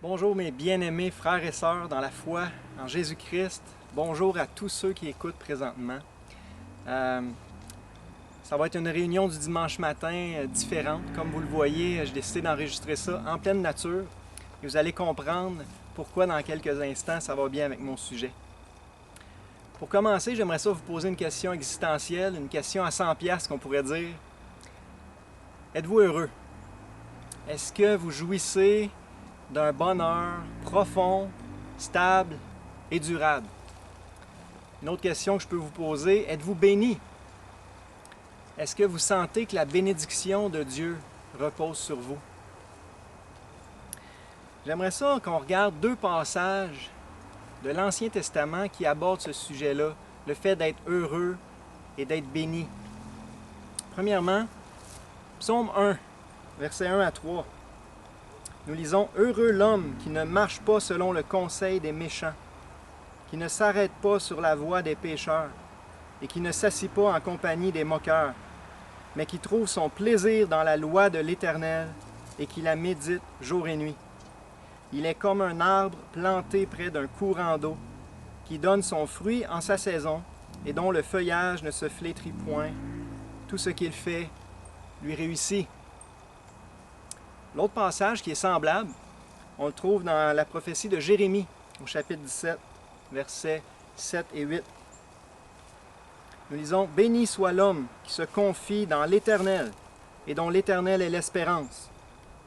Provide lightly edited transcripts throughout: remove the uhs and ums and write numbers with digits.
Bonjour mes bien-aimés frères et sœurs dans la foi en Jésus-Christ. Bonjour à tous ceux qui écoutent présentement. Ça va être une réunion du dimanche matin différente. Comme vous le voyez, j'ai décidé d'enregistrer ça en pleine nature. Et vous allez comprendre pourquoi dans quelques instants ça va bien avec mon sujet. Pour commencer, j'aimerais ça vous poser une question existentielle, une question à 100 piastres qu'on pourrait dire. Êtes-vous heureux? Est-ce que vous jouissez d'un bonheur profond, stable et durable? Une autre question que je peux vous poser, êtes-vous béni? Est-ce que vous sentez que la bénédiction de Dieu repose sur vous? J'aimerais ça qu'on regarde deux passages de l'Ancien Testament qui abordent ce sujet-là, le fait d'être heureux et d'être béni. Premièrement, Psaume 1, versets 1 à 3. Nous lisons « Heureux l'homme qui ne marche pas selon le conseil des méchants, qui ne s'arrête pas sur la voie des pécheurs, et qui ne s'assit pas en compagnie des moqueurs, mais qui trouve son plaisir dans la loi de l'Éternel, et qui la médite jour et nuit. Il est comme un arbre planté près d'un courant d'eau, qui donne son fruit en sa saison, et dont le feuillage ne se flétrit point. Tout ce qu'il fait lui réussit. » L'autre passage qui est semblable, on le trouve dans la prophétie de Jérémie, au chapitre 17, versets 7 et 8. Nous lisons « Béni soit l'homme qui se confie dans l'Éternel, et dont l'Éternel est l'espérance.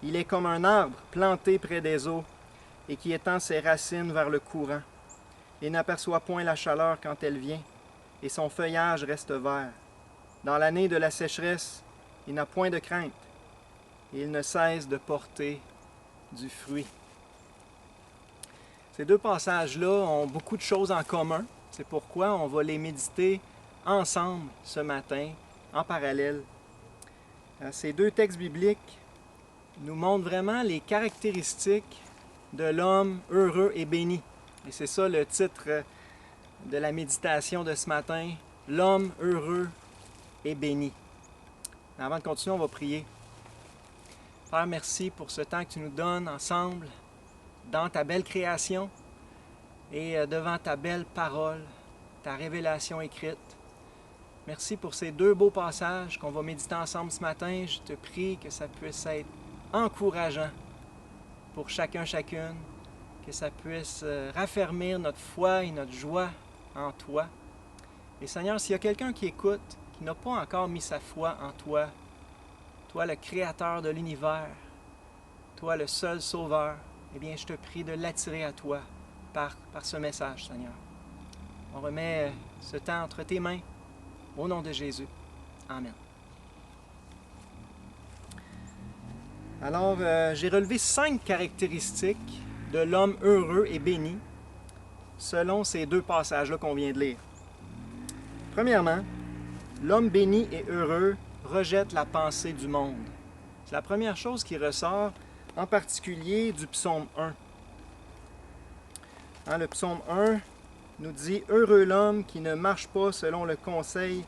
Il est comme un arbre planté près des eaux, et qui étend ses racines vers le courant. Il n'aperçoit point la chaleur quand elle vient, et son feuillage reste vert. Dans l'année de la sécheresse, il n'a point de crainte, et il ne cesse de porter du fruit. » Ces deux passages-là ont beaucoup de choses en commun. C'est pourquoi on va les méditer ensemble ce matin, en parallèle. Ces deux textes bibliques nous montrent vraiment les caractéristiques de l'homme heureux et béni. Et c'est ça le titre de la méditation de ce matin, « L'homme heureux et béni ». Avant de continuer, on va prier. Père, merci pour ce temps que tu nous donnes ensemble dans ta belle création et devant ta belle parole, ta révélation écrite. Merci pour ces deux beaux passages qu'on va méditer ensemble ce matin. Je te prie que ça puisse être encourageant pour chacune, que ça puisse raffermir notre foi et notre joie en toi. Et Seigneur, s'il y a quelqu'un qui écoute, qui n'a pas encore mis sa foi en toi, toi le Créateur de l'univers, toi le seul Sauveur, eh bien, je te prie de l'attirer à toi par ce message, Seigneur. On remet ce temps entre tes mains, au nom de Jésus. Amen. Alors, j'ai relevé 5 caractéristiques de l'homme heureux et béni, selon ces deux passages-là qu'on vient de lire. Premièrement, l'homme béni et heureux rejette la pensée du monde. C'est la première chose qui ressort, en particulier du psaume 1. Le psaume 1 nous dit « Heureux l'homme qui ne marche pas selon le conseil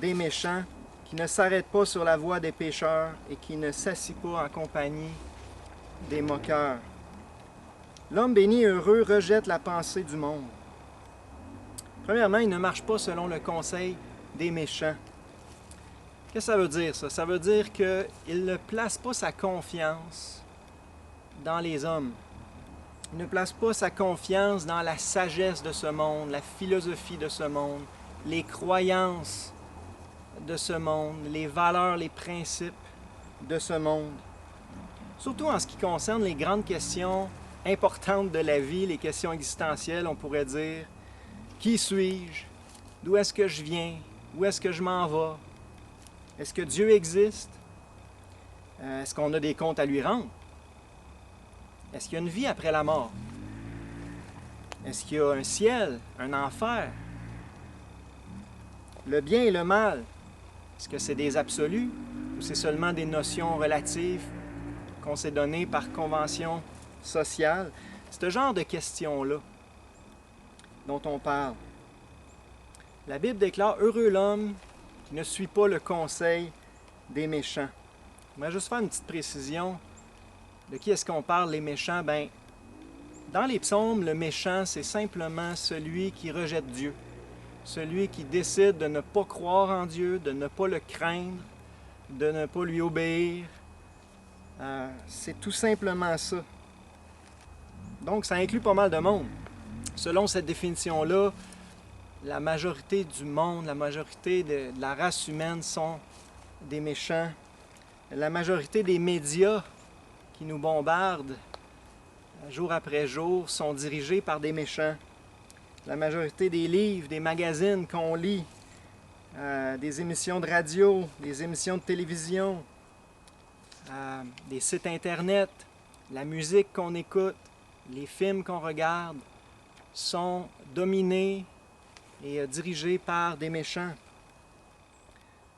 des méchants, qui ne s'arrête pas sur la voie des pécheurs et qui ne s'assit pas en compagnie des moqueurs. » L'homme béni et heureux rejette la pensée du monde. Premièrement, il ne marche pas selon le conseil des méchants. Qu'est-ce que ça veut dire, ça? Ça veut dire qu'il ne place pas sa confiance dans les hommes. Il ne place pas sa confiance dans la sagesse de ce monde, la philosophie de ce monde, les croyances de ce monde, les valeurs, les principes de ce monde. Surtout en ce qui concerne les grandes questions importantes de la vie, les questions existentielles, on pourrait dire « Qui suis-je? D'où est-ce que je viens? Où est-ce que je m'en vais? Est-ce que Dieu existe? Est-ce qu'on a des comptes à lui rendre? Est-ce qu'il y a une vie après la mort? Est-ce qu'il y a un ciel, un enfer? Le bien et le mal, est-ce que c'est des absolus ou c'est seulement des notions relatives qu'on s'est données par convention sociale? C'est ce genre de questions-là dont on parle. La Bible déclare « Heureux l'homme qui ne suit pas le conseil des méchants. » On va juste faire une petite précision. De qui est-ce qu'on parle, les méchants? Bien, Dans les psaumes, le méchant, c'est simplement celui qui rejette Dieu, celui qui décide de ne pas croire en Dieu, de ne pas le craindre, de ne pas lui obéir. C'est tout simplement ça. Donc, ça inclut pas mal de monde. Selon cette définition-là, la majorité du monde, la majorité de la race humaine sont des méchants. La majorité des médias qui nous bombardent jour après jour sont dirigés par des méchants. La majorité des livres, des magazines qu'on lit, des émissions de radio, des émissions de télévision, des sites Internet, la musique qu'on écoute, les films qu'on regarde, sont dominés et dirigés par des méchants.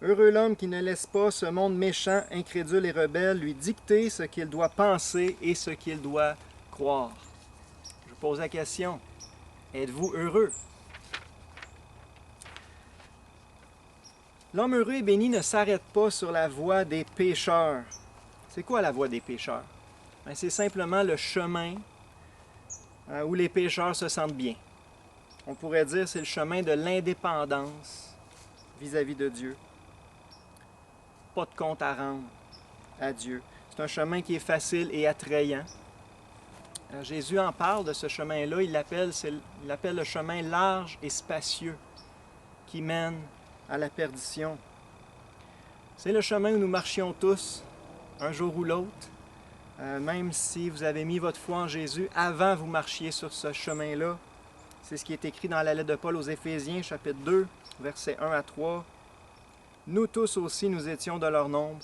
Heureux l'homme qui ne laisse pas ce monde méchant, incrédule et rebelle lui dicter ce qu'il doit penser et ce qu'il doit croire. Je vous pose la question, êtes-vous heureux? L'homme heureux et béni ne s'arrête pas sur la voie des pécheurs. C'est quoi la voie des pécheurs? Bien, c'est simplement le chemin où les pécheurs se sentent bien. On pourrait dire que c'est le chemin de l'indépendance vis-à-vis de Dieu. Pas de compte à rendre à Dieu. C'est un chemin qui est facile et attrayant. Jésus en parle de ce chemin-là, il l'appelle le chemin large et spacieux qui mène à la perdition. C'est le chemin où nous marchions tous, un jour ou l'autre, même si vous avez mis votre foi en Jésus, avant vous marchiez sur ce chemin-là. C'est ce qui est écrit dans la lettre de Paul aux Éphésiens, chapitre 2, versets 1 à 3. Nous tous aussi, nous étions de leur nombre,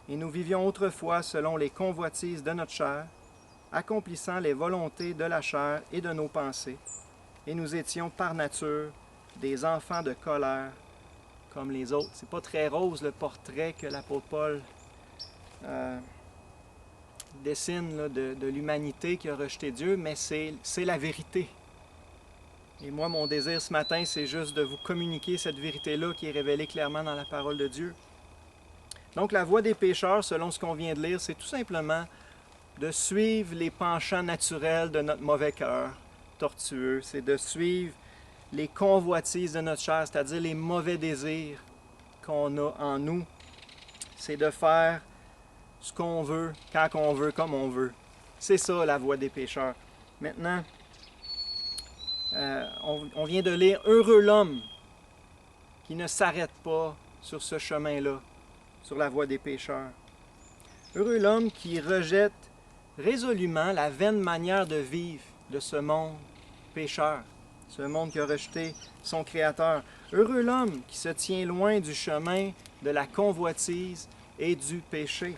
et nous vivions autrefois selon les convoitises de notre chair, accomplissant les volontés de la chair et de nos pensées, et nous étions par nature des enfants de colère comme les autres. C'est pas très rose le portrait que l'apôtre Paul dessine là, de l'humanité qui a rejeté Dieu, mais c'est la vérité. Et moi, mon désir ce matin, c'est juste de vous communiquer cette vérité-là qui est révélée clairement dans la parole de Dieu. Donc, la voie des pécheurs, selon ce qu'on vient de lire, c'est tout simplement de suivre les penchants naturels de notre mauvais cœur tortueux. C'est de suivre les convoitises de notre chair, c'est-à-dire les mauvais désirs qu'on a en nous. C'est de faire ce qu'on veut, quand on veut, comme on veut. C'est ça, la voie des pécheurs. Maintenant, on vient de lire « Heureux l'homme qui ne s'arrête pas sur ce chemin-là, sur la voie des pécheurs. Heureux l'homme qui rejette résolument la vaine manière de vivre de ce monde pécheur, ce monde qui a rejeté son Créateur. Heureux l'homme qui se tient loin du chemin de la convoitise et du péché. »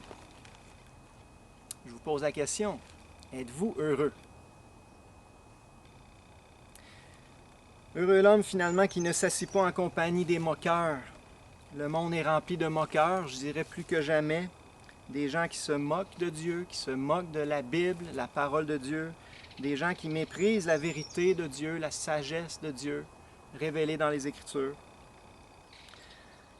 Je vous pose la question, êtes-vous heureux? Heureux l'homme finalement qui ne s'assit pas en compagnie des moqueurs. Le monde est rempli de moqueurs, je dirais plus que jamais. Des gens qui se moquent de Dieu, qui se moquent de la Bible, la parole de Dieu. Des gens qui méprisent la vérité de Dieu, la sagesse de Dieu, révélée dans les Écritures.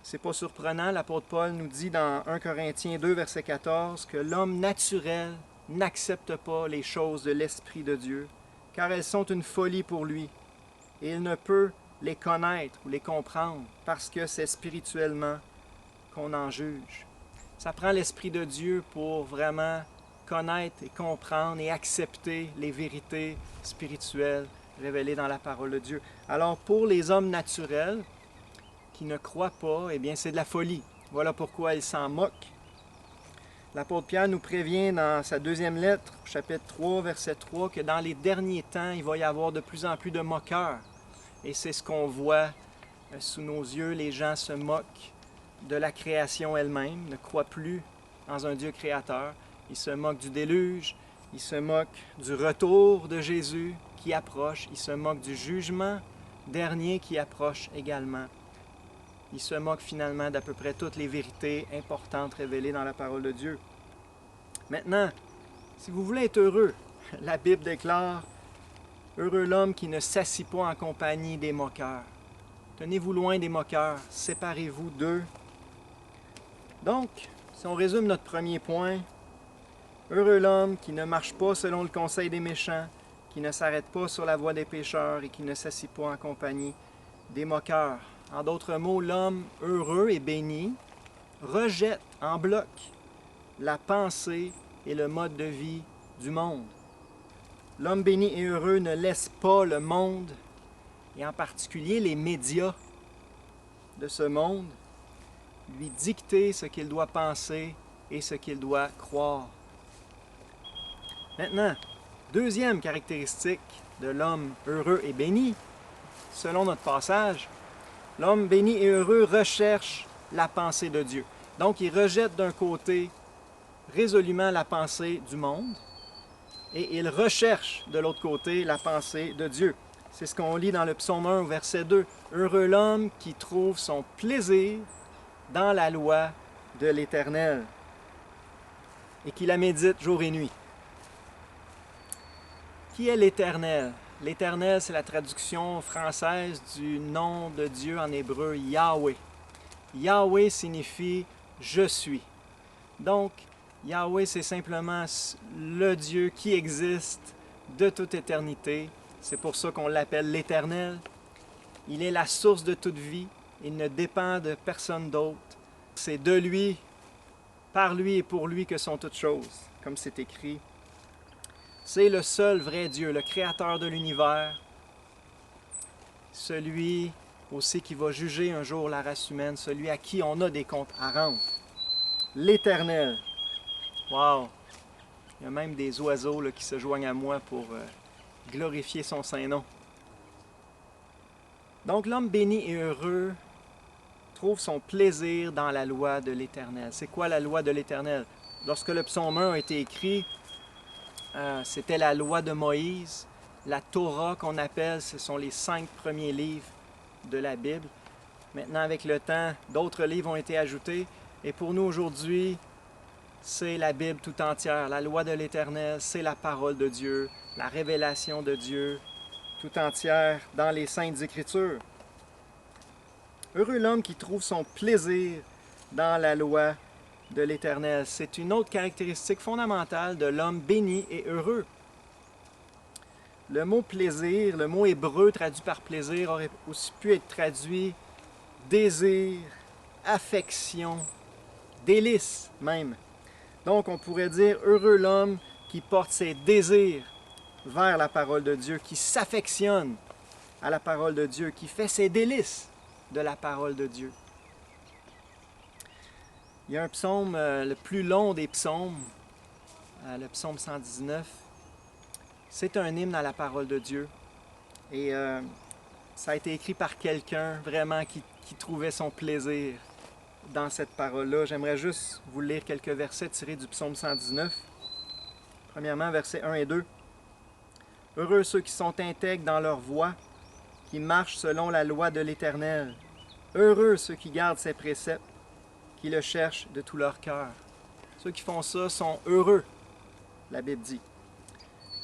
C'est pas surprenant, l'apôtre Paul nous dit dans 1 Corinthiens 2, verset 14, que l'homme naturel n'accepte pas les choses de l'Esprit de Dieu, car elles sont une folie pour lui. Et il ne peut les connaître ou les comprendre parce que c'est spirituellement qu'on en juge. Ça prend l'Esprit de Dieu pour vraiment connaître et comprendre et accepter les vérités spirituelles révélées dans la parole de Dieu. Alors pour les hommes naturels qui ne croient pas, eh bien c'est de la folie. Voilà pourquoi ils s'en moquent. L'apôtre Pierre nous prévient dans sa deuxième lettre, chapitre 3, verset 3, que dans les derniers temps, il va y avoir de plus en plus de moqueurs. Et c'est ce qu'on voit sous nos yeux. Les gens se moquent de la création elle-même, ne croient plus en un Dieu créateur. Ils se moquent du déluge, ils se moquent du retour de Jésus qui approche, ils se moquent du jugement dernier qui approche également. Ils se moquent finalement d'à peu près toutes les vérités importantes révélées dans la parole de Dieu. Maintenant, si vous voulez être heureux, la Bible déclare « Heureux l'homme qui ne s'assit pas en compagnie des moqueurs. » Tenez-vous loin des moqueurs, séparez-vous d'eux. Donc, si on résume notre premier point, « Heureux l'homme qui ne marche pas selon le conseil des méchants, qui qui ne s'arrête pas sur la voie des pécheurs et qui ne s'assit pas en compagnie des moqueurs. En d'autres mots, l'homme heureux et béni rejette en bloc la pensée et le mode de vie du monde. L'homme béni et heureux ne laisse pas le monde, et en particulier les médias de ce monde, lui dicter ce qu'il doit penser et ce qu'il doit croire. Maintenant, deuxième caractéristique de l'homme heureux et béni, selon notre passage, l'homme béni et heureux recherche la pensée de Dieu. Donc, il rejette d'un côté résolument la pensée du monde et il recherche de l'autre côté la pensée de Dieu. C'est ce qu'on lit dans le psaume 1 au verset 2. « Heureux l'homme qui trouve son plaisir dans la loi de l'Éternel et qui la médite jour et nuit. » Qui est l'Éternel? L'Éternel, c'est la traduction française du nom de Dieu en hébreu, Yahweh. Yahweh signifie « je suis ». Donc, Yahweh, c'est simplement le Dieu qui existe de toute éternité. C'est pour ça qu'on l'appelle l'Éternel. Il est la source de toute vie. Il ne dépend de personne d'autre. C'est de lui, par lui et pour lui que sont toutes choses, comme c'est écrit. C'est le seul vrai Dieu, le créateur de l'univers, celui aussi qui va juger un jour la race humaine, celui à qui on a des comptes à rendre. L'Éternel. Wow! Il y a même des oiseaux là, qui se joignent à moi pour glorifier son saint nom. Donc l'homme béni et heureux trouve son plaisir dans la loi de l'Éternel. C'est quoi la loi de l'Éternel? Lorsque le psaume 1 a été écrit, c'était la loi de Moïse, la Torah qu'on appelle, ce sont les 5 premiers livres de la Bible. Maintenant, avec le temps, d'autres livres ont été ajoutés. Et pour nous aujourd'hui, c'est la Bible tout entière. La loi de l'Éternel, c'est la parole de Dieu, la révélation de Dieu tout entière dans les Saintes Écritures. Heureux l'homme qui trouve son plaisir dans la loi de l'Éternel. C'est une autre caractéristique fondamentale de l'homme béni et heureux. Le mot plaisir, le mot hébreu traduit par plaisir aurait aussi pu être traduit désir, affection, délice même. Donc on pourrait dire heureux l'homme qui porte ses désirs vers la parole de Dieu, qui s'affectionne à la parole de Dieu, qui fait ses délices de la parole de Dieu. Il y a un psaume, le plus long des psaumes, le psaume 119. C'est un hymne à la parole de Dieu. Et ça a été écrit par quelqu'un vraiment qui trouvait son plaisir dans cette parole-là. J'aimerais juste vous lire quelques versets tirés du psaume 119. Premièrement, versets 1 et 2. « Heureux ceux qui sont intègres dans leur voie, qui marchent selon la loi de l'Éternel. Heureux ceux qui gardent ses préceptes, qui le cherchent de tout leur cœur. » Ceux qui font ça sont heureux, la Bible dit.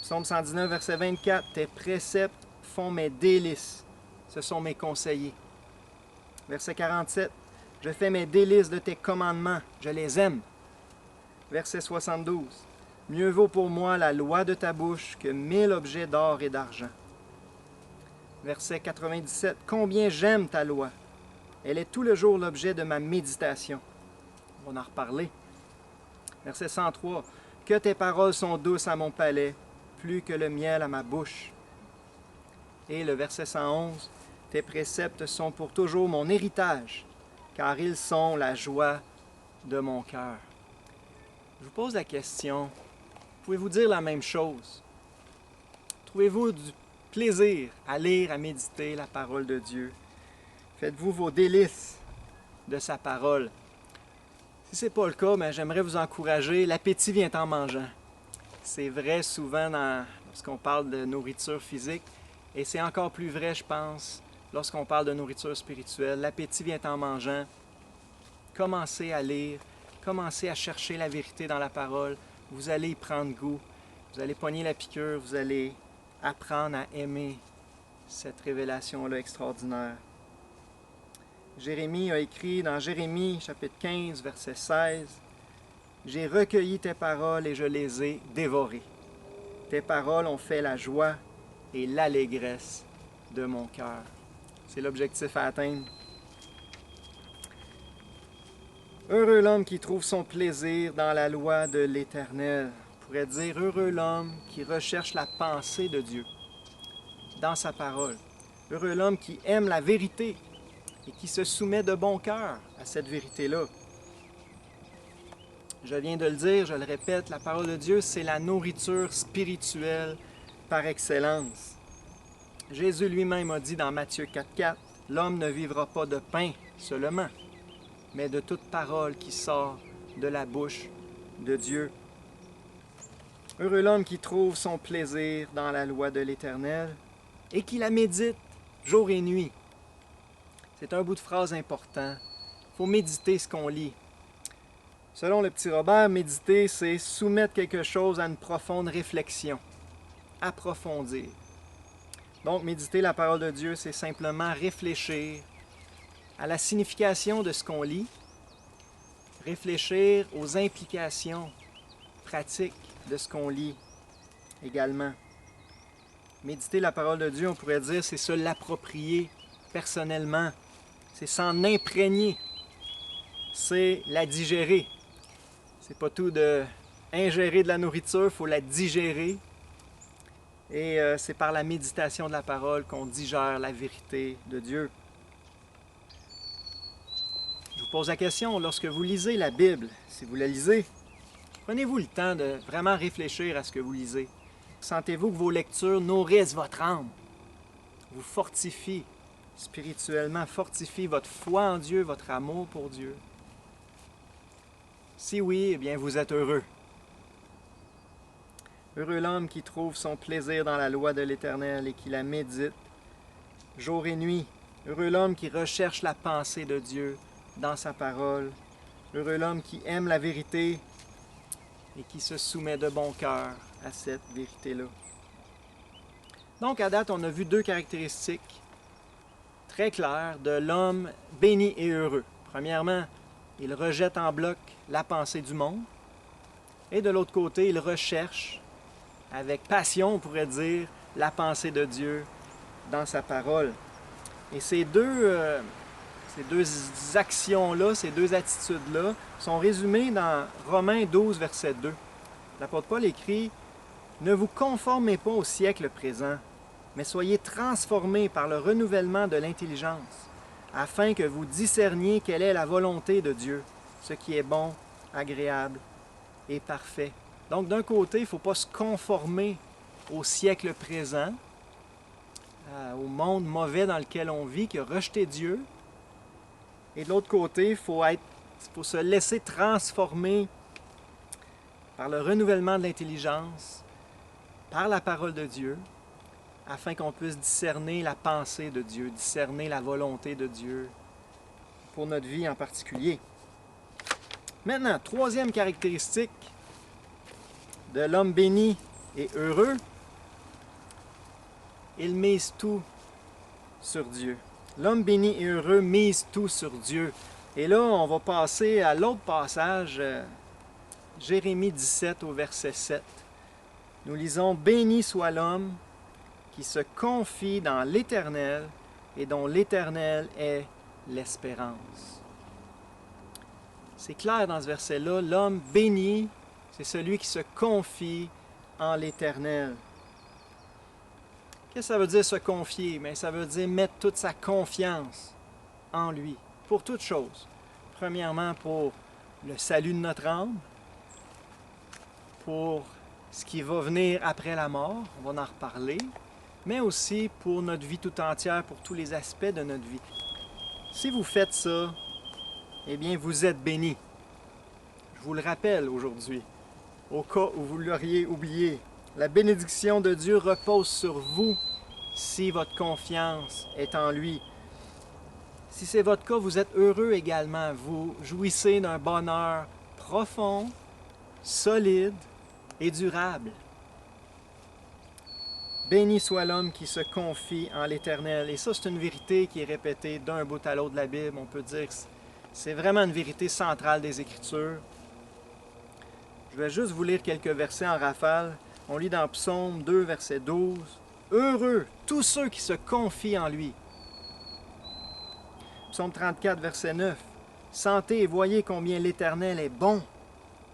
Psaume 119, verset 24. « Tes préceptes font mes délices, ce sont mes conseillers. » Verset 47. « Je fais mes délices de tes commandements, je les aime. » Verset 72. « Mieux vaut pour moi la loi de ta bouche que 1000 objets d'or et d'argent. » Verset 97. « Combien j'aime ta loi! Elle est tout le jour l'objet de ma méditation. » On va en reparler. Verset 103. « Que tes paroles sont douces à mon palais, plus que le miel à ma bouche. » Et le verset 111. « Tes préceptes sont pour toujours mon héritage, car ils sont la joie de mon cœur. » Je vous pose la question, pouvez-vous dire la même chose? Trouvez-vous du plaisir à lire, à méditer la parole de Dieu? Faites-vous vos délices de sa parole? Si ce n'est pas le cas, j'aimerais vous encourager. L'appétit vient en mangeant. C'est vrai souvent lorsqu'on parle de nourriture physique, et c'est encore plus vrai, je pense, lorsqu'on parle de nourriture spirituelle. L'appétit vient en mangeant. Commencez à lire, commencez à chercher la vérité dans la parole. Vous allez y prendre goût. Vous allez pogner la piqûre, vous allez apprendre à aimer cette révélation-là extraordinaire. Jérémie a écrit dans Jérémie, chapitre 15, verset 16, « J'ai recueilli tes paroles et je les ai dévorées. Tes paroles ont fait la joie et l'allégresse de mon cœur. C'est l'objectif à atteindre. Heureux l'homme qui trouve son plaisir dans la loi de l'Éternel. On pourrait dire heureux l'homme qui recherche la pensée de Dieu dans sa parole. Heureux l'homme qui aime la vérité et qui se soumet de bon cœur à cette vérité-là. Je viens de le dire, je le répète, la parole de Dieu, c'est la nourriture spirituelle par excellence. Jésus lui-même a dit dans Matthieu 4,4, « L'homme ne vivra pas de pain seulement, mais de toute parole qui sort de la bouche de Dieu. » Heureux l'homme qui trouve son plaisir dans la loi de l'Éternel et qui la médite jour et nuit. C'est un bout de phrase important. Il faut méditer ce qu'on lit. Selon le petit Robert, méditer, c'est soumettre quelque chose à une profonde réflexion, approfondir. Donc, méditer la parole de Dieu, c'est simplement réfléchir à la signification de ce qu'on lit, réfléchir aux implications pratiques de ce qu'on lit également. Méditer la parole de Dieu, on pourrait dire, c'est se l'approprier personnellement, c'est s'en imprégner, c'est la digérer. C'est pas tout de ingérer de la nourriture, il faut la digérer. Et c'est par la méditation de la parole qu'on digère la vérité de Dieu. Je vous pose la question, lorsque vous lisez la Bible, si vous la lisez, prenez-vous le temps de vraiment réfléchir à ce que vous lisez. Sentez-vous que vos lectures nourrissent votre âme, vous fortifient spirituellement, fortifient votre foi en Dieu, votre amour pour Dieu? Si oui, eh bien vous êtes heureux. Heureux l'homme qui trouve son plaisir dans la loi de l'Éternel et qui la médite jour et nuit. Heureux l'homme qui recherche la pensée de Dieu dans sa parole. Heureux l'homme qui aime la vérité et qui se soumet de bon cœur à cette vérité-là. Donc, à date, on a vu deux caractéristiques très claires de l'homme béni et heureux. Premièrement, il rejette en bloc la pensée du monde. Et de l'autre côté, il recherche avec passion, on pourrait dire, la pensée de Dieu dans sa parole. Et ces deux actions-là, ces deux attitudes-là, sont résumées dans Romains 12, verset 2. L'apôtre Paul écrit « Ne vous conformez pas au siècle présent, mais soyez transformés par le renouvellement de l'intelligence, afin que vous discerniez quelle est la volonté de Dieu, ce qui est bon, agréable et parfait. » Donc, d'un côté, il ne faut pas se conformer au siècle présent, au monde mauvais dans lequel on vit, qui a rejeté Dieu. Et de l'autre côté, il faut se laisser transformer par le renouvellement de l'intelligence, par la parole de Dieu, afin qu'on puisse discerner la pensée de Dieu, discerner la volonté de Dieu pour notre vie en particulier. Maintenant, troisième caractéristique de l'homme béni et heureux, il mise tout sur Dieu. L'homme béni et heureux mise tout sur Dieu. Et là, on va passer à l'autre passage, Jérémie 17 au verset 7. Nous lisons « Béni soit l'homme qui se confie dans l'Éternel et dont l'Éternel est l'espérance. » C'est clair dans ce verset-là, l'homme béni, c'est celui qui se confie en l'Éternel. Qu'est-ce que ça veut dire se confier? Bien, ça veut dire mettre toute sa confiance en lui, pour toutes choses. Premièrement, pour le salut de notre âme, pour ce qui va venir après la mort, on va en reparler, mais aussi pour notre vie tout entière, pour tous les aspects de notre vie. Si vous faites ça, eh bien, vous êtes bénis. Je vous le rappelle aujourd'hui, au cas où vous l'auriez oublié. La bénédiction de Dieu repose sur vous si votre confiance est en lui. Si c'est votre cas, vous êtes heureux également. Vous jouissez d'un bonheur profond, solide et durable. Béni soit l'homme qui se confie en l'Éternel. Et ça, c'est une vérité qui est répétée d'un bout à l'autre de la Bible. On peut dire que c'est vraiment une vérité centrale des Écritures. Je vais juste vous lire quelques versets en rafale. On lit dans Psaume 2, verset 12, « Heureux tous ceux qui se confient en lui. » Psaume 34, verset 9, « Sentez et voyez combien l'Éternel est bon.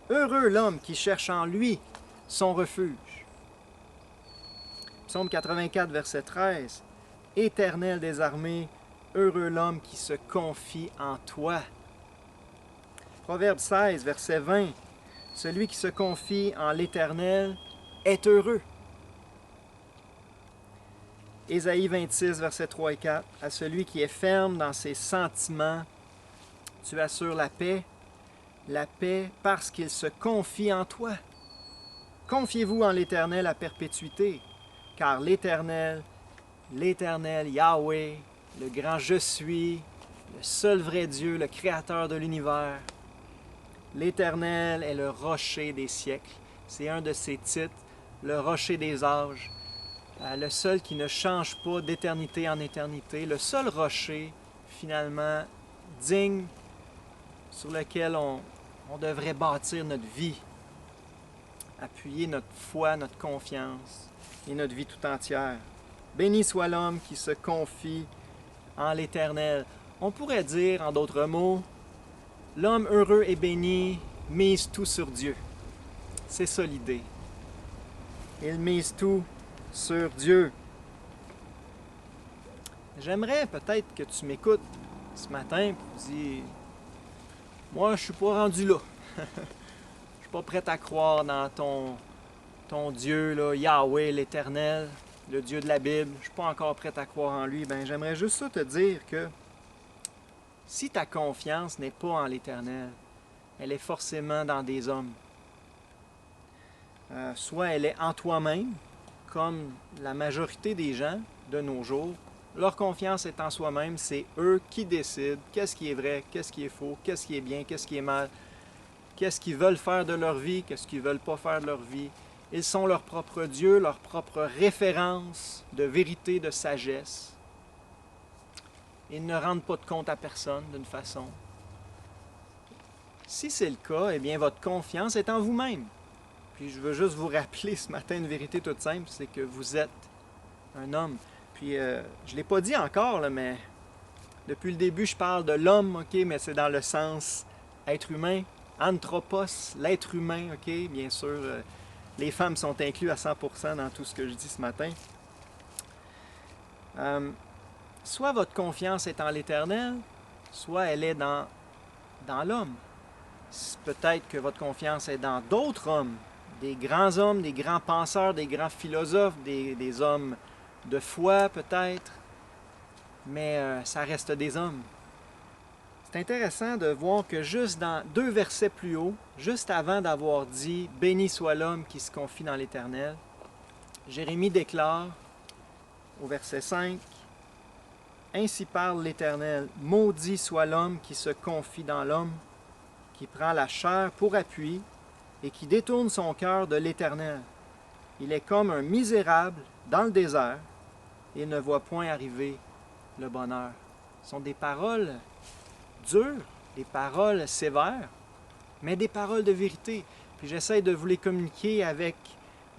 Heureux l'homme qui cherche en lui son refuge. » Psaume 84, verset 13, « Éternel des armées, heureux l'homme qui se confie en toi. » Proverbe 16, verset 20, « Celui qui se confie en l'Éternel est heureux. » Ésaïe 26, versets 3 et 4, « À celui qui est ferme dans ses sentiments, tu assures la paix parce qu'il se confie en toi. Confiez-vous en l'Éternel à perpétuité, car l'Éternel, Yahweh, le grand je suis, le seul vrai Dieu, le Créateur de l'univers, l'Éternel est le rocher des siècles. » C'est un de ses titres, le rocher des âges, le seul qui ne change pas d'éternité en éternité, le seul rocher, finalement, digne, sur lequel on devrait bâtir notre vie, appuyer notre foi, notre confiance et notre vie tout entière. Béni soit l'homme qui se confie en l'Éternel. On pourrait dire, en d'autres mots, l'homme heureux et béni mise tout sur Dieu. C'est ça l'idée. Il mise tout sur Dieu. J'aimerais peut-être que tu m'écoutes ce matin et tu dis, moi, je ne suis pas rendu là. Je ne suis pas prêt à croire dans ton Dieu, là, Yahweh, l'Éternel, le Dieu de la Bible. Je ne suis pas encore prêt à croire en lui. Ben, j'aimerais juste ça te dire que si ta confiance n'est pas en l'Éternel, elle est forcément dans des hommes. Soit elle est en toi-même, comme la majorité des gens de nos jours. Leur confiance est en soi-même, c'est eux qui décident qu'est-ce qui est vrai, qu'est-ce qui est faux, qu'est-ce qui est bien, qu'est-ce qui est mal, qu'est-ce qu'ils veulent faire de leur vie, qu'est-ce qu'ils ne veulent pas faire de leur vie. Ils sont leur propre Dieu, leur propre référence de vérité, de sagesse. Ils ne rendent pas de compte à personne d'une façon. Si c'est le cas, eh bien votre confiance est en vous-même. Puis je veux juste vous rappeler ce matin une vérité toute simple, c'est que vous êtes un homme. Puis je ne l'ai pas dit encore, là, mais depuis le début, je parle de l'homme, ok, mais c'est dans le sens être humain. Anthropos, l'être humain, ok, bien sûr. Les femmes sont incluses à 100% dans tout ce que je dis ce matin. Soit votre confiance est en l'Éternel, soit elle est dans l'homme. Peut-être que votre confiance est dans d'autres hommes, des grands penseurs, des grands philosophes, des hommes de foi peut-être, mais ça reste des hommes. C'est intéressant de voir que juste dans 2 versets plus haut, juste avant d'avoir dit « Béni soit l'homme qui se confie dans l'Éternel », Jérémie déclare au verset 5 « Ainsi parle l'Éternel, maudit soit l'homme qui se confie dans l'homme, qui prend la chair pour appui et qui détourne son cœur de l'Éternel. Il est comme un misérable dans le désert, et il ne voit point arriver le bonheur. » Ce sont des paroles dures, des paroles sévères, mais des paroles de vérité. Puis j'essaie de vous les communiquer avec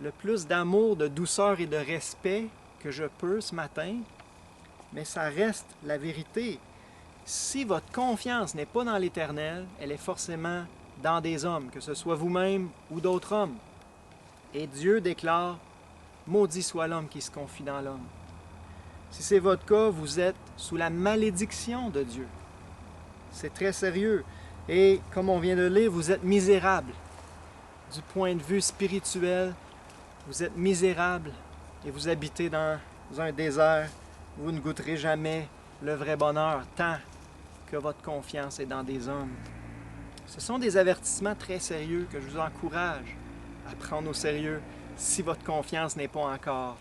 le plus d'amour, de douceur et de respect que je peux ce matin, mais ça reste la vérité. Si votre confiance n'est pas dans l'Éternel, elle est forcément dans des hommes, que ce soit vous-même ou d'autres hommes. Et Dieu déclare « Maudit soit l'homme qui se confie dans l'homme ». Si c'est votre cas, vous êtes sous la malédiction de Dieu. C'est très sérieux. Et comme on vient de lire, vous êtes misérable. Du point de vue spirituel, vous êtes misérable et vous habitez dans un désert. Vous ne goûterez jamais le vrai bonheur tant que votre confiance est dans des hommes. Ce sont des avertissements très sérieux que je vous encourage à prendre au sérieux si votre confiance n'est pas encore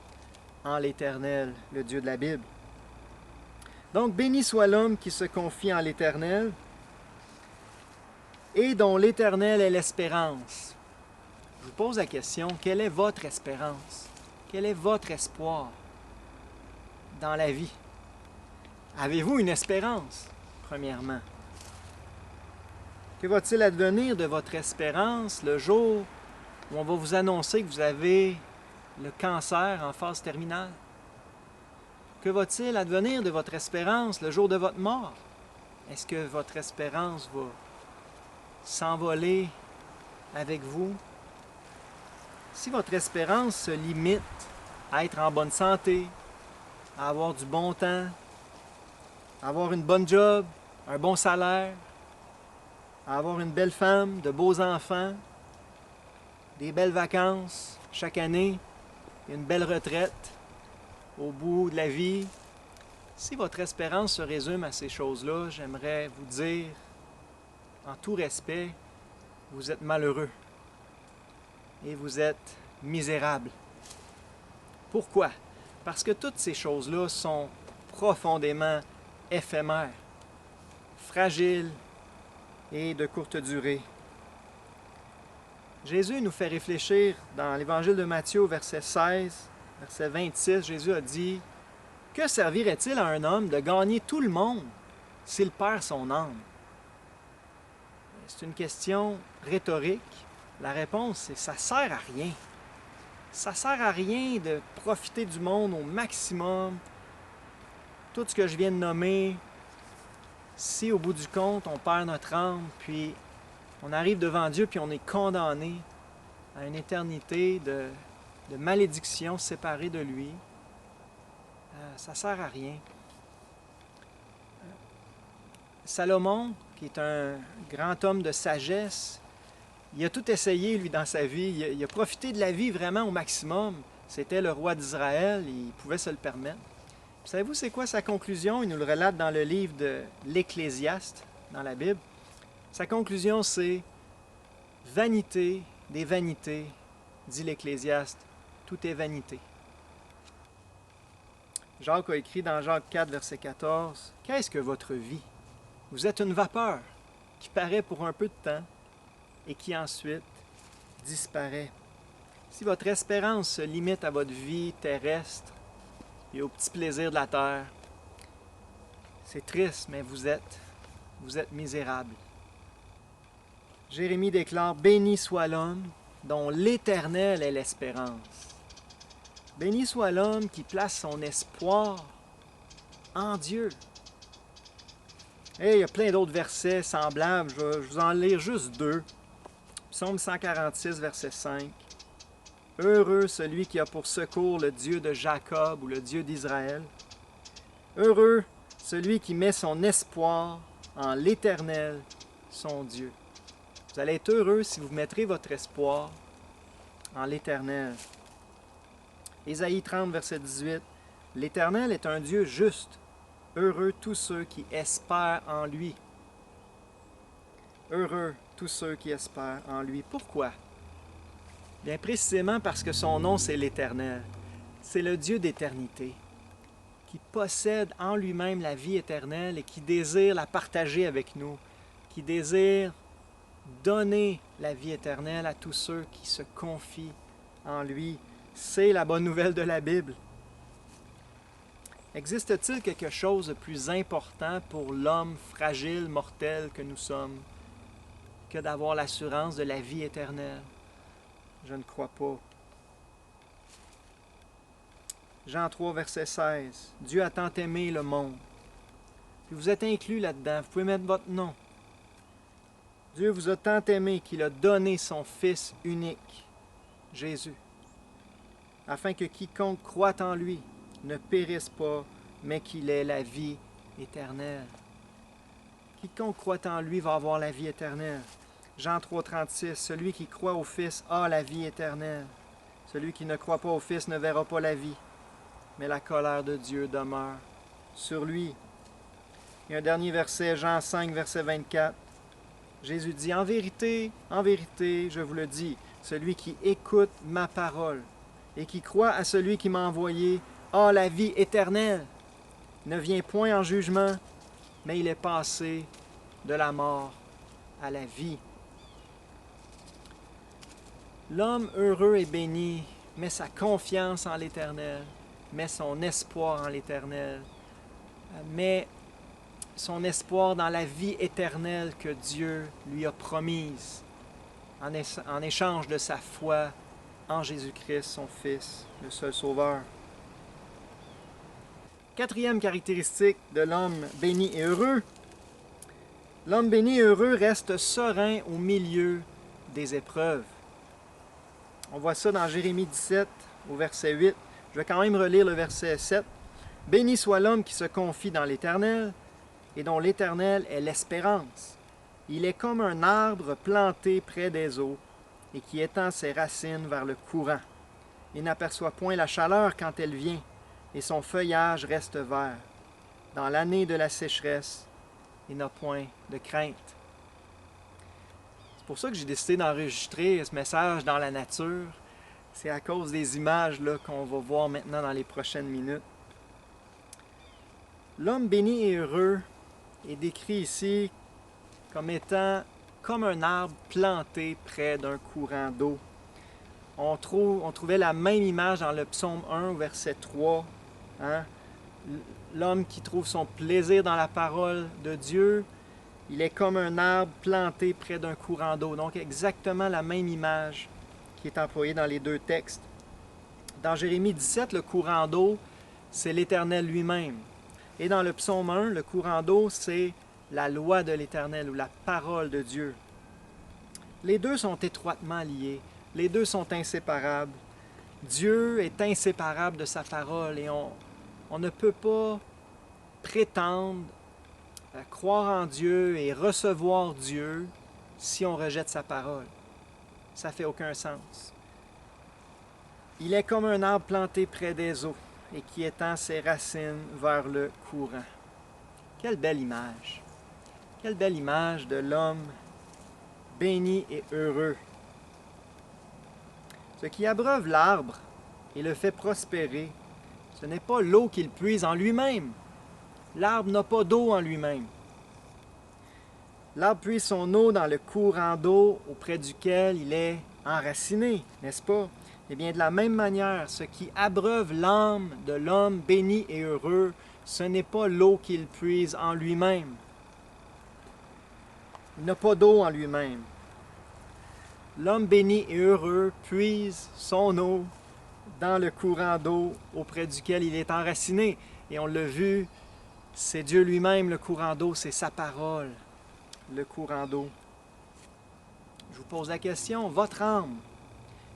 en l'Éternel, le Dieu de la Bible. Donc, béni soit l'homme qui se confie en l'Éternel et dont l'Éternel est l'espérance. Je vous pose la question, quelle est votre espérance? Quel est votre espoir dans la vie? Avez-vous une espérance, premièrement? Que va-t-il advenir de votre espérance le jour où on va vous annoncer que vous avez le cancer en phase terminale? Que va-t-il advenir de votre espérance le jour de votre mort? Est-ce que votre espérance va s'envoler avec vous? Si votre espérance se limite à être en bonne santé, à avoir du bon temps, à avoir une bonne job, un bon salaire, à avoir une belle femme, de beaux enfants, des belles vacances chaque année, une belle retraite au bout de la vie. Si votre espérance se résume à ces choses-là, j'aimerais vous dire, en tout respect, vous êtes malheureux et vous êtes misérable. Pourquoi? Parce que toutes ces choses-là sont profondément éphémères, fragiles et de courte durée. Jésus nous fait réfléchir dans l'Évangile de Matthieu, verset 16, verset 26, Jésus a dit « Que servirait-il à un homme de gagner tout le monde s'il perd son âme? » C'est une question rhétorique. La réponse, c'est « ça ne sert à rien ». Ça ne sert à rien de profiter du monde au maximum. Tout ce que je viens de nommer, si au bout du compte, on perd notre âme, puis on arrive devant Dieu, puis on est condamné à une éternité de malédiction séparée de lui, ça ne sert à rien. Salomon, qui est un grand homme de sagesse, il a tout essayé, lui, dans sa vie. Il a profité de la vie vraiment au maximum. C'était le roi d'Israël, il pouvait se le permettre. Puis, savez-vous, c'est quoi sa conclusion? Il nous le relate dans le livre de l'Ecclésiaste, dans la Bible. Sa conclusion, c'est « Vanité des vanités, dit l'Ecclésiaste, tout est vanité. » Jacques a écrit dans Jacques 4, verset 14, « Qu'est-ce que votre vie? Vous êtes une vapeur qui paraît pour un peu de temps et qui ensuite disparaît. » Si votre espérance se limite à votre vie terrestre et aux petits plaisirs de la terre, c'est triste, mais vous êtes misérable. Jérémie déclare « Béni soit l'homme dont l'Éternel est l'espérance. » Béni soit l'homme qui place son espoir en Dieu. Et il y a plein d'autres versets semblables. Je vais vous en lire juste deux. Psaume 146, verset 5. « Heureux celui qui a pour secours le Dieu de Jacob ou le Dieu d'Israël. Heureux celui qui met son espoir en l'Éternel, son Dieu. » Vous allez être heureux si vous mettrez votre espoir en l'Éternel. Ésaïe 30, verset 18. « L'Éternel est un Dieu juste. Heureux tous ceux qui espèrent en lui. » Heureux tous ceux qui espèrent en lui. Pourquoi? Bien précisément parce que son nom, c'est l'Éternel. C'est le Dieu d'éternité, qui possède en lui-même la vie éternelle et qui désire la partager avec nous, qui désire donner la vie éternelle à tous ceux qui se confient en lui. C'est la bonne nouvelle de la Bible. Existe-t-il quelque chose de plus important pour l'homme fragile, mortel que nous sommes, que d'avoir l'assurance de la vie éternelle? Je ne crois pas. Jean 3, verset 16. « Dieu a tant aimé le monde. » Puis vous êtes inclus là-dedans. Vous pouvez mettre votre nom. Dieu vous a tant aimé qu'il a donné son Fils unique, Jésus, afin que quiconque croit en lui ne périsse pas, mais qu'il ait la vie éternelle. Quiconque croit en lui va avoir la vie éternelle. Jean 3, 36, « Celui qui croit au Fils a la vie éternelle. Celui qui ne croit pas au Fils ne verra pas la vie, mais la colère de Dieu demeure sur lui. » Et un dernier verset, Jean 5, verset 24. Jésus dit, « En vérité, je vous le dis, celui qui écoute ma parole et qui croit à celui qui m'a envoyé a la vie éternelle. Il ne vient point en jugement, mais il est passé de la mort à la vie. » L'homme heureux et béni met sa confiance en l'Éternel, met son espoir en l'Éternel, met son espoir dans la vie éternelle que Dieu lui a promise. en échange de sa foi en Jésus-Christ, son Fils, le seul Sauveur. Quatrième caractéristique de l'homme béni et heureux, l'homme béni et heureux reste serein au milieu des épreuves. On voit ça dans Jérémie 17, au verset 8. Je vais quand même relire le verset 7. « Béni soit l'homme qui se confie dans l'Éternel, et dont l'Éternel est l'espérance. Il est comme un arbre planté près des eaux, et qui étend ses racines vers le courant. Il n'aperçoit point la chaleur quand elle vient, et son feuillage reste vert. Dans l'année de la sécheresse, il n'a point de crainte. » C'est pour ça que j'ai décidé d'enregistrer ce message dans la nature. C'est à cause des images là, qu'on va voir maintenant dans les prochaines minutes. L'homme béni et heureux est décrit ici comme étant comme un arbre planté près d'un courant d'eau. On trouvait la même image dans le psaume 1, verset 3. Hein? L'homme qui trouve son plaisir dans la parole de Dieu, il est comme un arbre planté près d'un courant d'eau. Donc exactement la même image qui est employée dans les deux textes. Dans Jérémie 17, le courant d'eau, c'est l'Éternel lui-même. Et dans le psaume 1, le courant d'eau, c'est la loi de l'Éternel ou la parole de Dieu. Les deux sont étroitement liés. Les deux sont inséparables. Dieu est inséparable de sa parole et on ne peut pas prétendre croire en Dieu et recevoir Dieu si on rejette sa parole. Ça ne fait aucun sens. Il est comme un arbre planté près des eaux et qui étend ses racines vers le courant. Quelle belle image! Quelle belle image de l'homme béni et heureux. Ce qui abreuve l'arbre et le fait prospérer, ce n'est pas l'eau qu'il puise en lui-même. L'arbre n'a pas d'eau en lui-même. L'arbre puise son eau dans le courant d'eau auprès duquel il est enraciné, n'est-ce pas? Eh bien, de la même manière, ce qui abreuve l'âme de l'homme béni et heureux, ce n'est pas l'eau qu'il puise en lui-même. Il n'a pas d'eau en lui-même. L'homme béni et heureux puise son eau dans le courant d'eau auprès duquel il est enraciné. Et on l'a vu, c'est Dieu lui-même, le courant d'eau, c'est sa parole, le courant d'eau. Je vous pose la question, votre âme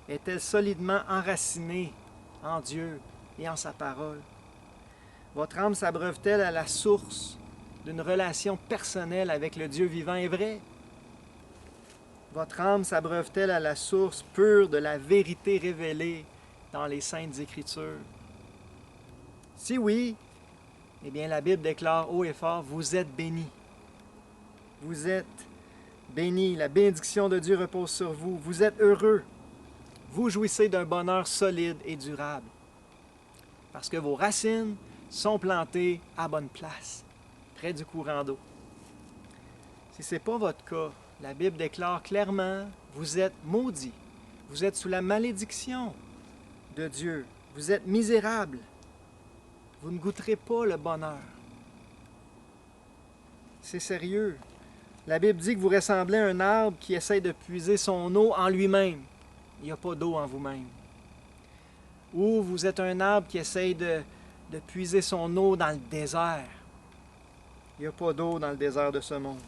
est-elle solidement enracinée en Dieu et en sa parole? Votre âme s'abreuve-t-elle à la source d'une relation personnelle avec le Dieu vivant et vrai? Votre âme s'abreuve-t-elle à la source pure de la vérité révélée dans les Saintes Écritures? Si oui, eh bien la Bible déclare haut et fort, vous êtes bénis. Vous êtes bénis. La bénédiction de Dieu repose sur vous. Vous êtes heureux. Vous jouissez d'un bonheur solide et durable. Parce que vos racines sont plantées à bonne place, près du courant d'eau. Si ce n'est pas votre cas, la Bible déclare clairement, vous êtes maudits. Vous êtes sous la malédiction de Dieu. Vous êtes misérables. Vous ne goûterez pas le bonheur. C'est sérieux. La Bible dit que vous ressemblez à un arbre qui essaie de puiser son eau en lui-même. Il n'y a pas d'eau en vous-même. Ou vous êtes un arbre qui essaie de puiser son eau dans le désert. Il n'y a pas d'eau dans le désert de ce monde.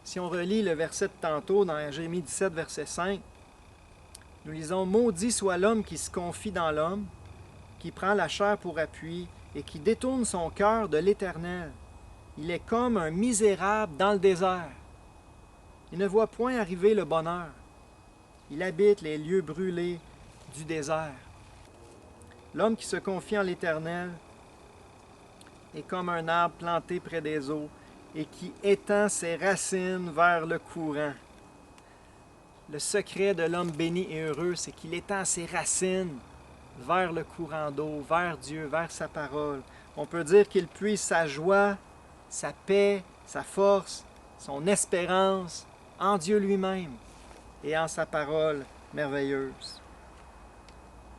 Si on relit le verset de tantôt dans Jérémie 17, verset 5, nous lisons « Maudit soit l'homme qui se confie dans l'homme, qui prend la chair pour appui et qui détourne son cœur de l'Éternel. Il est comme un misérable dans le désert. Il ne voit point arriver le bonheur. Il habite les lieux brûlés du désert. L'homme qui se confie en l'Éternel est comme un arbre planté près des eaux et qui étend ses racines vers le courant. » Le secret de l'homme béni et heureux, c'est qu'il étend ses racines vers le courant d'eau, vers Dieu, vers sa parole. On peut dire qu'il puise sa joie, sa paix, sa force, son espérance en Dieu lui-même et en sa parole merveilleuse.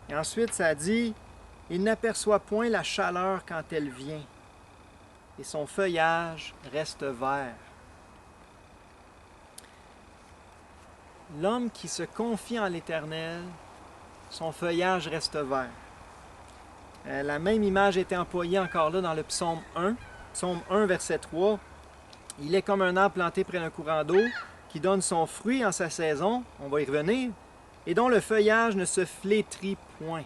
Et ensuite, ça dit, « Il n'aperçoit point la chaleur quand elle vient, et son feuillage reste vert. » L'homme qui se confie en l'Éternel, son feuillage reste vert. La même image était employée encore là dans le psaume 1. Psaume 1, verset 3. Il est comme un arbre planté près d'un courant d'eau, qui donne son fruit en sa saison, on va y revenir, et dont le feuillage ne se flétrit point.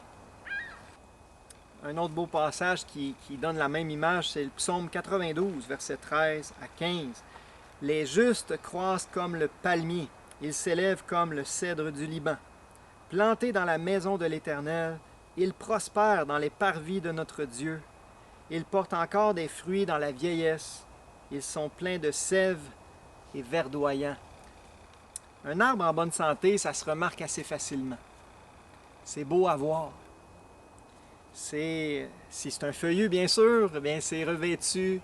Un autre beau passage qui donne la même image, c'est le psaume 92, verset 13 à 15. Les justes croissent comme le palmier, ils s'élèvent comme le cèdre du Liban. Plantés dans la maison de l'Éternel, ils prospèrent dans les parvis de notre Dieu. Ils portent encore des fruits dans la vieillesse. Ils sont pleins de sève et verdoyants. Un arbre en bonne santé, ça se remarque assez facilement. C'est beau à voir. Si c'est un feuillu, bien sûr, eh bien c'est revêtu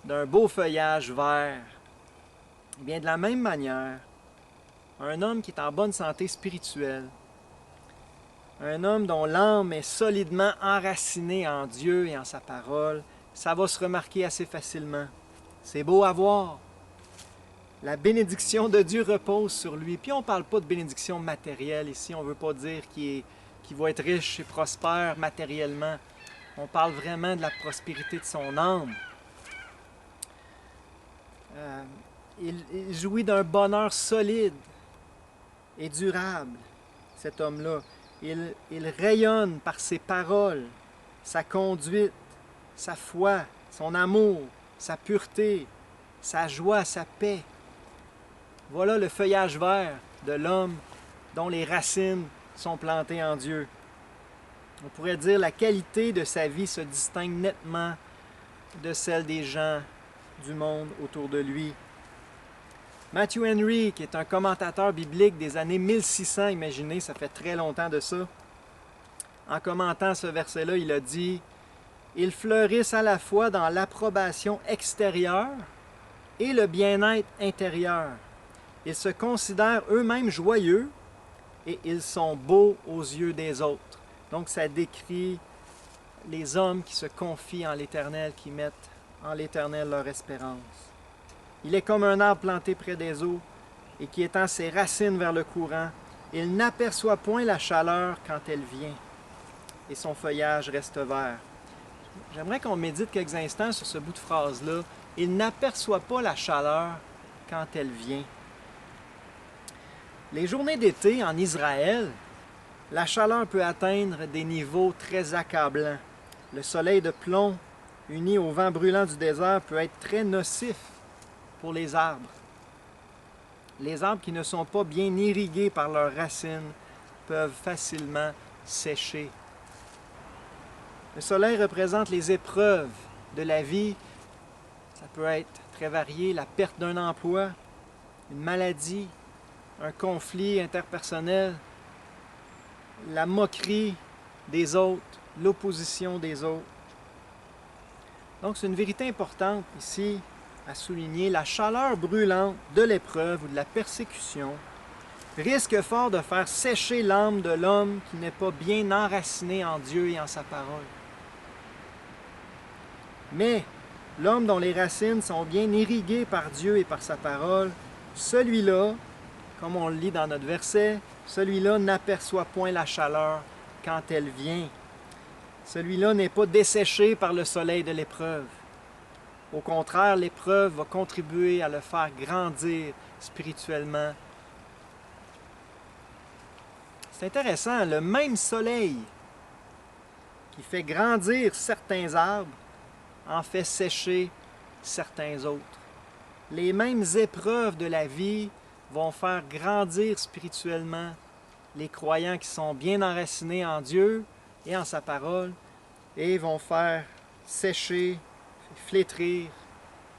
d'un beau feuillage vert. Eh bien, de la même manière, un homme qui est en bonne santé spirituelle, un homme dont l'âme est solidement enracinée en Dieu et en sa parole, ça va se remarquer assez facilement. C'est beau à voir. La bénédiction de Dieu repose sur lui. Puis on ne parle pas de bénédiction matérielle ici. On ne veut pas dire qu'il va être riche et prospère matériellement. On parle vraiment de la prospérité de son âme. Il jouit d'un bonheur solide et durable, cet homme-là. Il rayonne par ses paroles, sa conduite, sa foi, son amour, sa pureté, sa joie, sa paix. Voilà le feuillage vert de l'homme dont les racines sont plantées en Dieu. On pourrait dire que la qualité de sa vie se distingue nettement de celle des gens du monde autour de lui. Matthew Henry, qui est un commentateur biblique des années 1600, imaginez, ça fait très longtemps de ça, en commentant ce verset-là, il a dit « Ils fleurissent à la fois dans l'approbation extérieure et le bien-être intérieur. Ils se considèrent eux-mêmes joyeux et ils sont beaux aux yeux des autres. » Donc ça décrit les hommes qui se confient en l'Éternel, qui mettent en l'Éternel leur espérance. Il est comme un arbre planté près des eaux et qui étend ses racines vers le courant. Il n'aperçoit point la chaleur quand elle vient et son feuillage reste vert. J'aimerais qu'on médite quelques instants sur ce bout de phrase-là. Il n'aperçoit pas la chaleur quand elle vient. Les journées d'été en Israël, la chaleur peut atteindre des niveaux très accablants. Le soleil de plomb, uni au vent brûlant du désert, peut être très nocif pour les arbres. Les arbres qui ne sont pas bien irrigués par leurs racines peuvent facilement sécher. Le soleil représente les épreuves de la vie. Ça peut être très varié, la perte d'un emploi, une maladie, un conflit interpersonnel, la moquerie des autres, l'opposition des autres. Donc c'est une vérité importante ici à souligner. La chaleur brûlante de l'épreuve ou de la persécution risque fort de faire sécher l'âme de l'homme qui n'est pas bien enraciné en Dieu et en sa parole. Mais l'homme dont les racines sont bien irriguées par Dieu et par sa parole, celui-là, comme on le lit dans notre verset, celui-là n'aperçoit point la chaleur quand elle vient. Celui-là n'est pas desséché par le soleil de l'épreuve. Au contraire, l'épreuve va contribuer à le faire grandir spirituellement. C'est intéressant, le même soleil qui fait grandir certains arbres en fait sécher certains autres. Les mêmes épreuves de la vie vont faire grandir spirituellement les croyants qui sont bien enracinés en Dieu et en sa parole et vont faire sécher, flétrir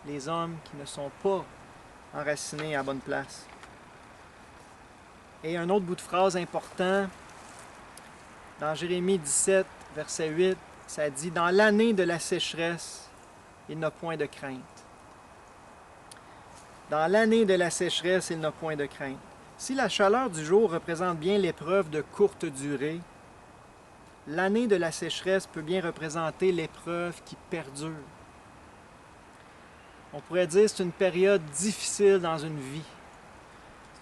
les hommes qui ne sont pas enracinés à bonne place. Et un autre bout de phrase important, dans Jérémie 17, verset 8, ça dit « Dans l'année de la sécheresse, il n'a point de crainte. » Dans l'année de la sécheresse, il n'a point de crainte. Si la chaleur du jour représente bien l'épreuve de courte durée, l'année de la sécheresse peut bien représenter l'épreuve qui perdure. On pourrait dire que c'est une période difficile dans une vie.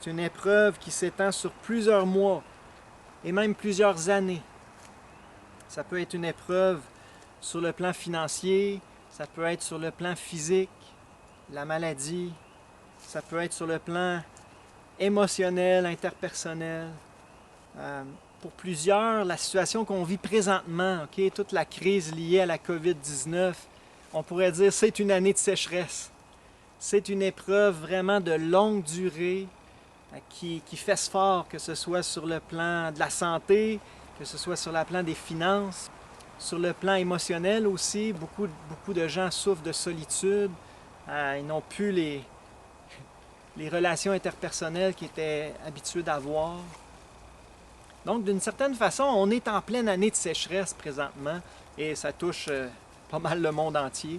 C'est une épreuve qui s'étend sur plusieurs mois et même plusieurs années. Ça peut être une épreuve sur le plan financier, ça peut être sur le plan physique, la maladie, ça peut être sur le plan émotionnel, interpersonnel. Pour plusieurs, la situation qu'on vit présentement, toute la crise liée à la COVID-19, on pourrait dire que c'est une année de sécheresse. C'est une épreuve vraiment de longue durée qui fesse fort, que ce soit sur le plan de la santé, que ce soit sur le plan des finances, sur le plan émotionnel aussi. Beaucoup de gens souffrent de solitude. Ils n'ont plus les relations interpersonnelles qu'ils étaient habitués d'avoir. Donc, d'une certaine façon, on est en pleine année de sécheresse présentement et ça touche pas mal le monde entier.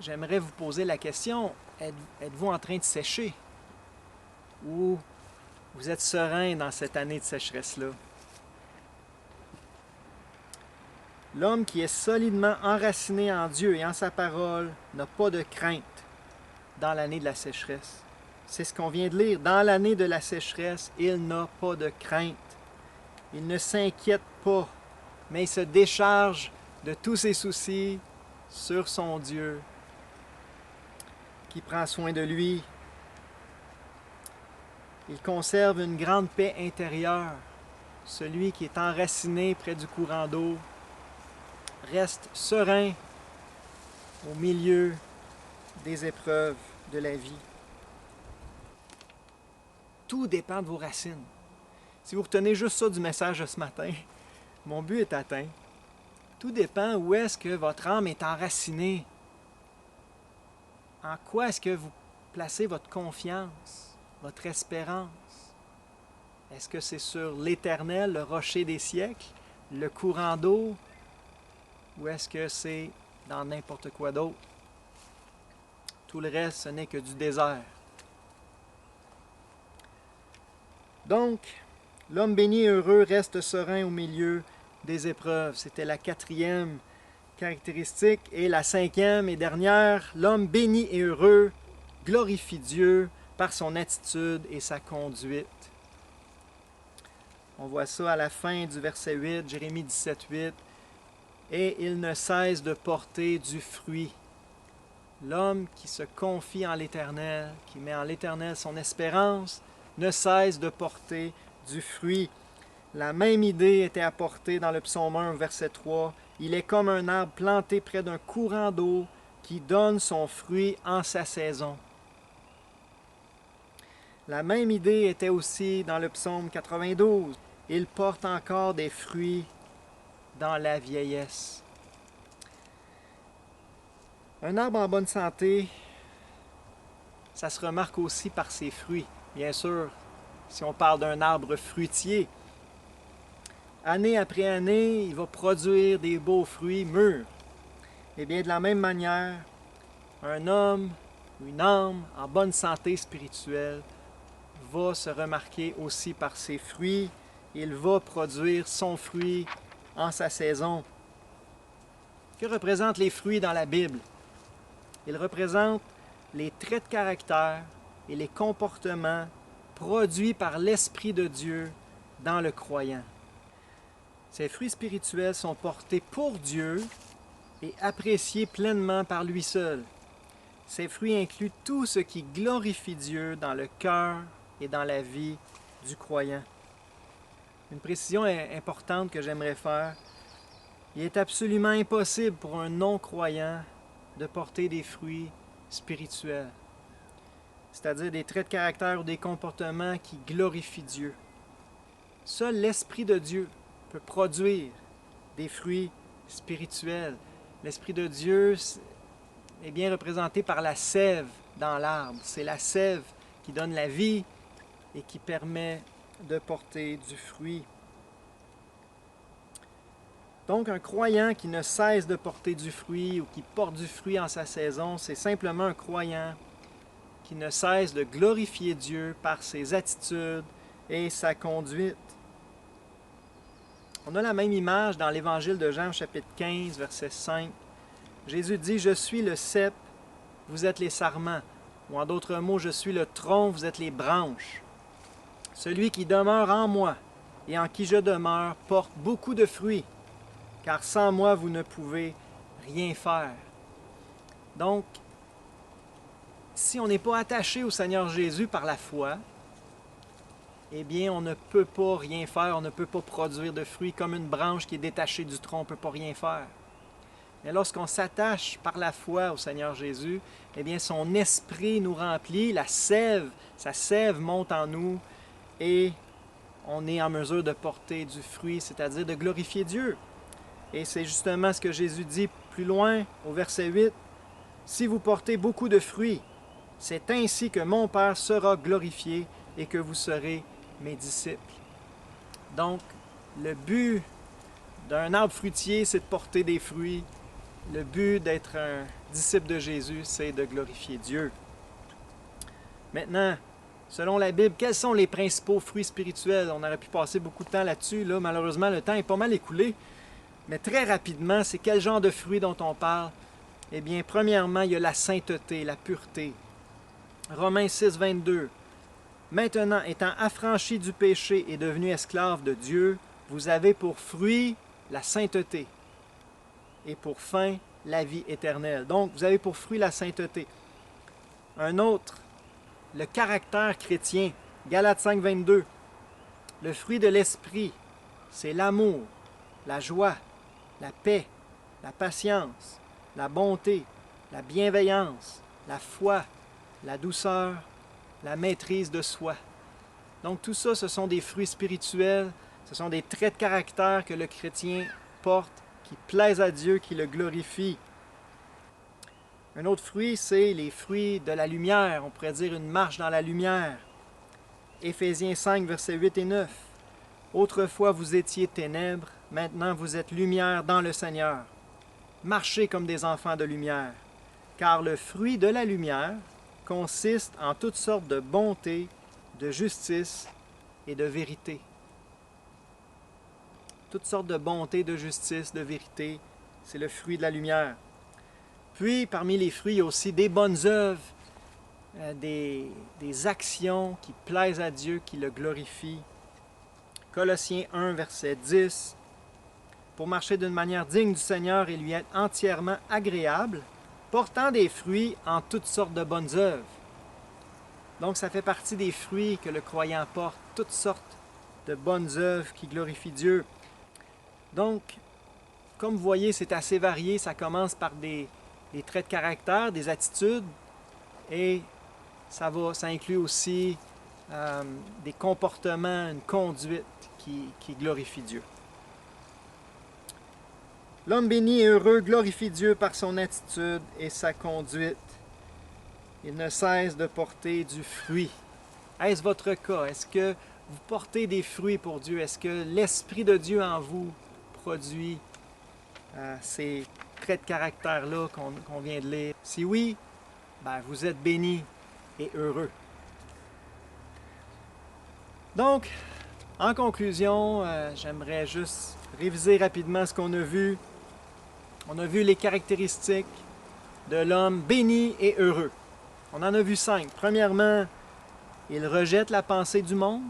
J'aimerais vous poser la question, êtes-vous en train de sécher? Ou vous êtes serein dans cette année de sécheresse-là? L'homme qui est solidement enraciné en Dieu et en sa parole n'a pas de crainte dans l'année de la sécheresse. C'est ce qu'on vient de lire. Dans l'année de la sécheresse, il n'a pas de crainte. Il ne s'inquiète pas, mais il se décharge de tous ses soucis sur son Dieu qui prend soin de lui. Il conserve une grande paix intérieure. Celui qui est enraciné près du courant d'eau reste serein au milieu des épreuves de la vie. Tout dépend de vos racines. Si vous retenez juste ça du message de ce matin, mon but est atteint. Tout dépend où est-ce que votre âme est enracinée. En quoi est-ce que vous placez votre confiance, votre espérance? Est-ce que c'est sur l'Éternel, le rocher des siècles, le courant d'eau, ou est-ce que c'est dans n'importe quoi d'autre? Tout le reste, ce n'est que du désert. Donc, l'homme béni et heureux reste serein au milieu des épreuves. C'était la 4e caractéristique. Et la 5e et dernière, l'homme béni et heureux glorifie Dieu par son attitude et sa conduite. On voit ça à la fin du verset 8, Jérémie 17, 8. Et il ne cesse de porter du fruit. L'homme qui se confie en l'Éternel, qui met en l'Éternel son espérance, ne cesse de porter du fruit. La même idée était apportée dans le psaume 1, verset 3. Il est comme un arbre planté près d'un courant d'eau qui donne son fruit en sa saison. La même idée était aussi dans le psaume 92. Il porte encore des fruits dans la vieillesse. Un arbre en bonne santé, ça se remarque aussi par ses fruits. Bien sûr, si on parle d'un arbre fruitier, année après année, il va produire des beaux fruits mûrs. Et bien de la même manière, un homme ou une âme en bonne santé spirituelle va se remarquer aussi par ses fruits. Il va produire son fruit en sa saison. Que représentent les fruits dans la Bible? Ils représentent les traits de caractère et les comportements produits par l'Esprit de Dieu dans le croyant. Ces fruits spirituels sont portés pour Dieu et appréciés pleinement par lui seul. Ces fruits incluent tout ce qui glorifie Dieu dans le cœur et dans la vie du croyant. Une précision importante que j'aimerais faire. Il est absolument impossible pour un non-croyant de porter des fruits spirituels, c'est-à-dire des traits de caractère ou des comportements qui glorifient Dieu. Seul l'Esprit de Dieu peut produire des fruits spirituels. L'Esprit de Dieu est bien représenté par la sève dans l'arbre. C'est la sève qui donne la vie et qui permet de porter du fruit. Donc, un croyant qui ne cesse de porter du fruit ou qui porte du fruit en sa saison, c'est simplement un croyant qui ne cesse de glorifier Dieu par ses attitudes et sa conduite. On a la même image dans l'Évangile de Jean, chapitre 15, verset 5. Jésus dit « Je suis le cep, vous êtes les sarments. Ou en d'autres mots, je suis le tronc, vous êtes les branches. Celui qui demeure en moi et en qui je demeure porte beaucoup de fruits, car sans moi, vous ne pouvez rien faire. Donc, si on n'est pas attaché au Seigneur Jésus par la foi, eh bien, on ne peut pas rien faire, on ne peut pas produire de fruits. Comme une branche qui est détachée du tronc, on ne peut pas rien faire. Mais lorsqu'on s'attache par la foi au Seigneur Jésus, eh bien, son esprit nous remplit, sa sève monte en nous et on est en mesure de porter du fruit, c'est-à-dire de glorifier Dieu. Et c'est justement ce que Jésus dit plus loin au verset 8. « Si vous portez beaucoup de fruits, c'est ainsi que mon Père sera glorifié et que vous serez mes disciples. » Donc, le but d'un arbre fruitier, c'est de porter des fruits. Le but d'être un disciple de Jésus, c'est de glorifier Dieu. Maintenant, selon la Bible, quels sont les principaux fruits spirituels? On aurait pu passer beaucoup de temps là-dessus. Là, malheureusement, le temps est pas mal écoulé. Mais très rapidement, c'est quel genre de fruits dont on parle? Eh bien, premièrement, il y a la sainteté, la pureté. Romains 6, 22. Maintenant, étant affranchis du péché et devenus esclaves de Dieu, vous avez pour fruit la sainteté et pour fin la vie éternelle. Donc, vous avez pour fruit la sainteté. Un autre, le caractère chrétien. Galates 5, 22. Le fruit de l'esprit, c'est l'amour, la joie, la paix, la patience, la bonté, la bienveillance, la foi, la douceur, la maîtrise de soi. Donc tout ça, ce sont des fruits spirituels, ce sont des traits de caractère que le chrétien porte, qui plaisent à Dieu, qui le glorifient. Un autre fruit, c'est les fruits de la lumière, on pourrait dire une marche dans la lumière. Éphésiens 5, versets 8 et 9. Autrefois vous étiez ténèbres, maintenant vous êtes lumière dans le Seigneur. Marchez comme des enfants de lumière, car le fruit de la lumière consiste en toutes sortes de bonté, de justice et de vérité. Toutes sortes de bonté, de justice, de vérité, c'est le fruit de la lumière. Puis, parmi les fruits, il y a aussi des bonnes œuvres, des actions qui plaisent à Dieu, qui le glorifient. Colossiens 1, verset 10. Pour marcher d'une manière digne du Seigneur et lui être entièrement agréable, portant des fruits en toutes sortes de bonnes œuvres. Donc, ça fait partie des fruits que le croyant porte, toutes sortes de bonnes œuvres qui glorifient Dieu. Donc, comme vous voyez, c'est assez varié. Ça commence par des traits de caractère, des attitudes, et ça inclut aussi des comportements, une conduite qui glorifie Dieu. L'homme béni et heureux glorifie Dieu par son attitude et sa conduite. Il ne cesse de porter du fruit. Est-ce votre cas? Est-ce que vous portez des fruits pour Dieu? Est-ce que l'Esprit de Dieu en vous produit ces traits de caractère-là qu'on vient de lire? Si oui, ben vous êtes bénis et heureux. Donc, en conclusion, j'aimerais juste réviser rapidement ce qu'on a vu. On a vu les caractéristiques de l'homme béni et heureux. On en a vu 5. Premièrement, il rejette la pensée du monde.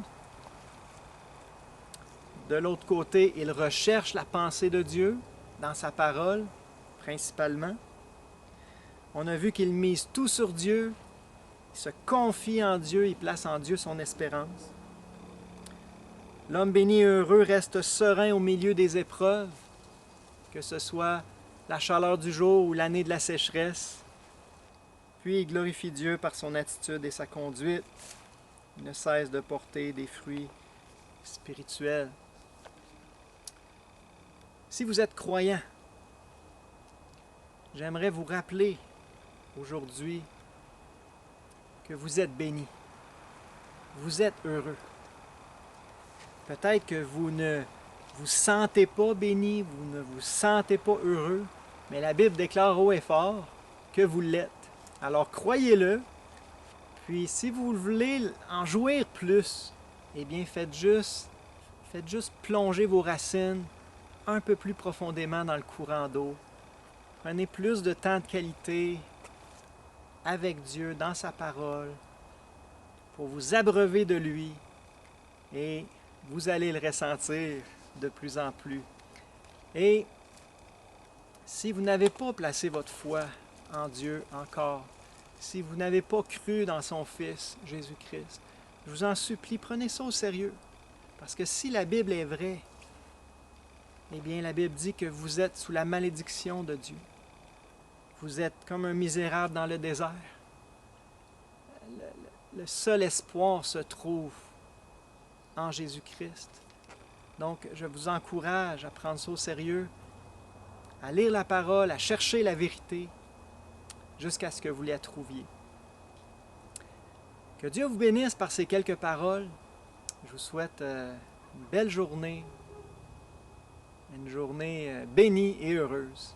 De l'autre côté, il recherche la pensée de Dieu dans sa parole, principalement. On a vu qu'il mise tout sur Dieu, il se confie en Dieu, il place en Dieu son espérance. L'homme béni et heureux reste serein au milieu des épreuves, que ce soit la chaleur du jour ou l'année de la sécheresse. Puis il glorifie Dieu par son attitude et sa conduite. Il ne cesse de porter des fruits spirituels. Si vous êtes croyant, j'aimerais vous rappeler aujourd'hui que vous êtes bénis. Vous êtes heureux. Peut-être que vous ne vous sentez pas béni, vous ne vous sentez pas heureux, mais la Bible déclare haut et fort que vous l'êtes. Alors croyez-le, puis si vous voulez en jouir plus, eh bien faites juste plonger vos racines un peu plus profondément dans le courant d'eau. Prenez plus de temps de qualité avec Dieu dans sa parole, pour vous abreuver de lui, et vous allez le ressentir de plus en plus. Et si vous n'avez pas placé votre foi en Dieu encore, si vous n'avez pas cru dans son Fils, Jésus-Christ, je vous en supplie, prenez ça au sérieux. Parce que si la Bible est vraie, eh bien la Bible dit que vous êtes sous la malédiction de Dieu. Vous êtes comme un misérable dans le désert. Le seul espoir se trouve en Jésus-Christ. Donc, je vous encourage à prendre ça au sérieux, à lire la parole, à chercher la vérité, jusqu'à ce que vous la trouviez. Que Dieu vous bénisse par ces quelques paroles. Je vous souhaite une belle journée, une journée bénie et heureuse.